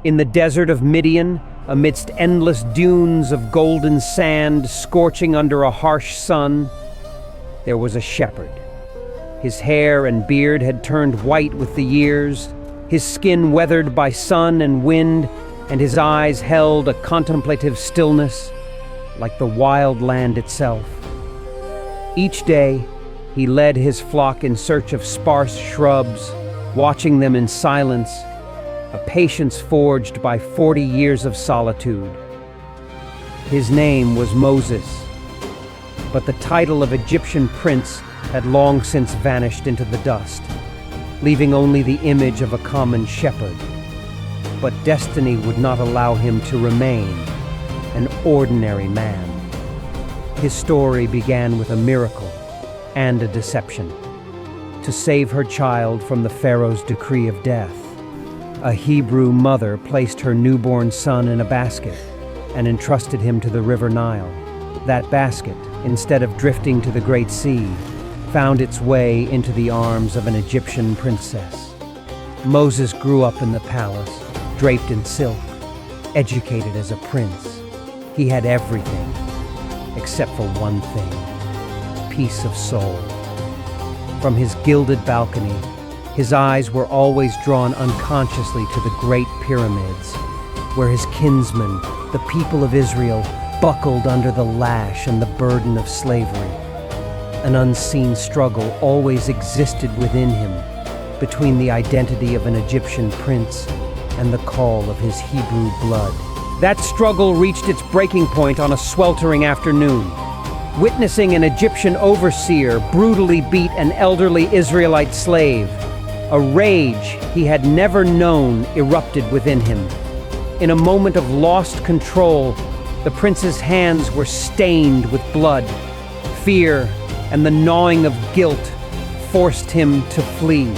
In the desert of Midian, amidst endless dunes of golden sand scorching under a harsh sun, there was a shepherd. His hair and beard had turned white with the years, his skin weathered by sun and wind, and his eyes held a contemplative stillness, like the wild land itself. Each day, he led his flock in search of sparse shrubs, watching them in silence, a patience forged by 40 years of solitude. His name was Moses, but the title of Egyptian prince had long since vanished into the dust, leaving only the image of a common shepherd. But destiny would not allow him to remain an ordinary man. His story began with a miracle and a deception. To save her child from the Pharaoh's decree of death, a Hebrew mother placed her newborn son in a basket and entrusted him to the river Nile. That basket, instead of drifting to the Great Sea, found its way into the arms of an Egyptian princess. Moses grew up in the palace, draped in silk, educated as a prince. He had everything, except for one thing: peace of soul. From his gilded balcony, his eyes were always drawn unconsciously to the great pyramids, where his kinsmen, the people of Israel, buckled under the lash and the burden of slavery. An unseen struggle always existed within him, between the identity of an Egyptian prince and the call of his Hebrew blood. That struggle reached its breaking point on a sweltering afternoon. Witnessing an Egyptian overseer brutally beat an elderly Israelite slave, a rage he had never known erupted within him. In a moment of lost control, the prince's hands were stained with blood. Fear and the gnawing of guilt forced him to flee.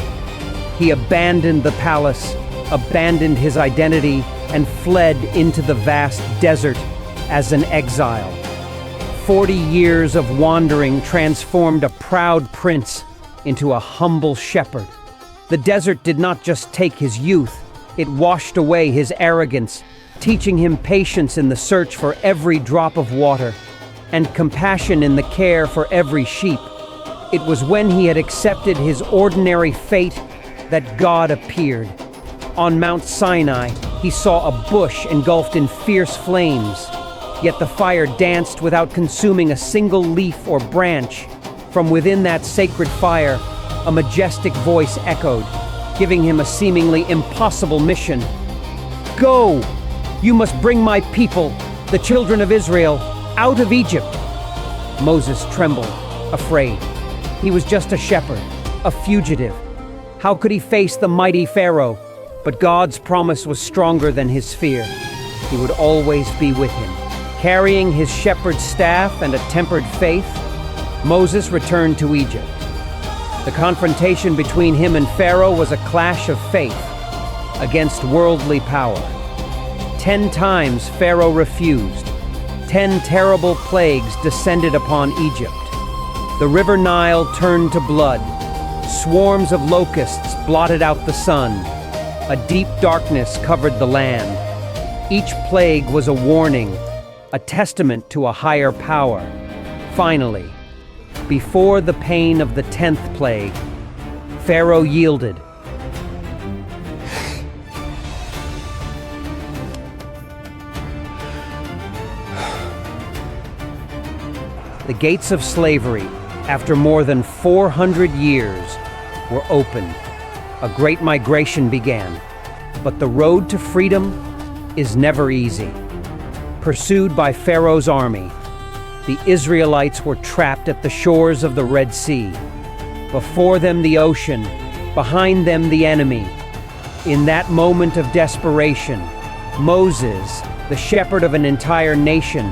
He abandoned the palace, abandoned his identity, and fled into the vast desert as an exile. 40 years of wandering transformed a proud prince into a humble shepherd. The desert did not just take his youth, it washed away his arrogance, teaching him patience in the search for every drop of water and compassion in the care for every sheep. It was when he had accepted his ordinary fate that God appeared. On Mount Sinai, he saw a bush engulfed in fierce flames, yet the fire danced without consuming a single leaf or branch. From within that sacred fire, a majestic voice echoed, giving him a seemingly impossible mission. Go! You must bring my people, the children of Israel, out of Egypt. Moses trembled, afraid. He was just a shepherd, a fugitive. How could he face the mighty Pharaoh? But God's promise was stronger than his fear. He would always be with him. Carrying his shepherd's staff and a tempered faith, Moses returned to Egypt. The confrontation between him and Pharaoh was a clash of faith against worldly power. 10 times Pharaoh refused. 10 terrible plagues descended upon Egypt. The river Nile turned to blood. Swarms of locusts blotted out the sun. A deep darkness covered the land. Each plague was a warning, a testament to a higher power. Finally, before the pain of the 10th plague, Pharaoh yielded. The gates of slavery, after more than 400 years, were opened. A great migration began, but the road to freedom is never easy. Pursued by Pharaoh's army, the Israelites were trapped at the shores of the Red Sea. Before them the ocean, behind them the enemy. In that moment of desperation, Moses, the shepherd of an entire nation,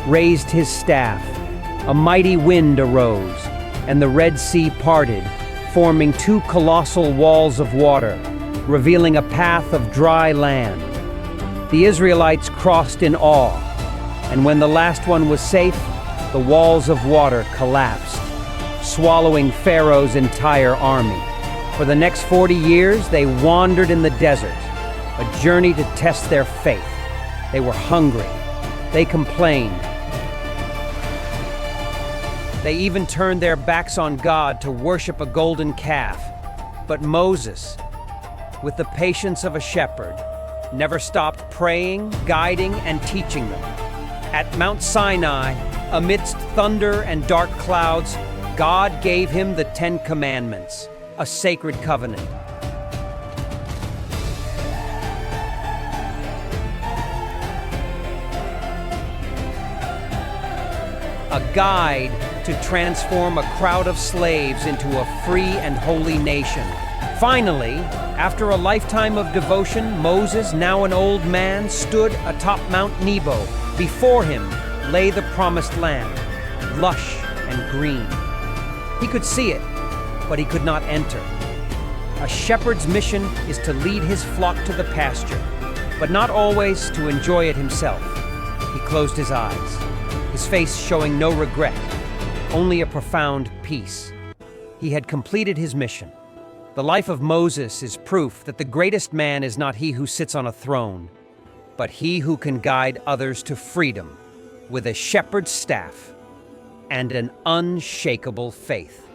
raised his staff. A mighty wind arose, and the Red Sea parted, forming 2 colossal walls of water, revealing a path of dry land. The Israelites crossed in awe, and when the last one was safe, the walls of water collapsed, swallowing Pharaoh's entire army. For the next 40 years, they wandered in the desert, a journey to test their faith. They were hungry. They complained. They even turned their backs on God to worship a golden calf. But Moses, with the patience of a shepherd, never stopped praying, guiding, and teaching them. At Mount Sinai, amidst thunder and dark clouds, God gave him the 10 Commandments, a sacred covenant. A guide to transform a crowd of slaves into a free and holy nation. Finally, after a lifetime of devotion, Moses, now an old man, stood atop Mount Nebo. Before him lay the promised land, lush and green. He could see it, but he could not enter. A shepherd's mission is to lead his flock to the pasture, but not always to enjoy it himself. He closed his eyes, his face showing no regret, only a profound peace. He had completed his mission. The life of Moses is proof that the greatest man is not he who sits on a throne, but he who can guide others to freedom with a shepherd's staff and an unshakable faith.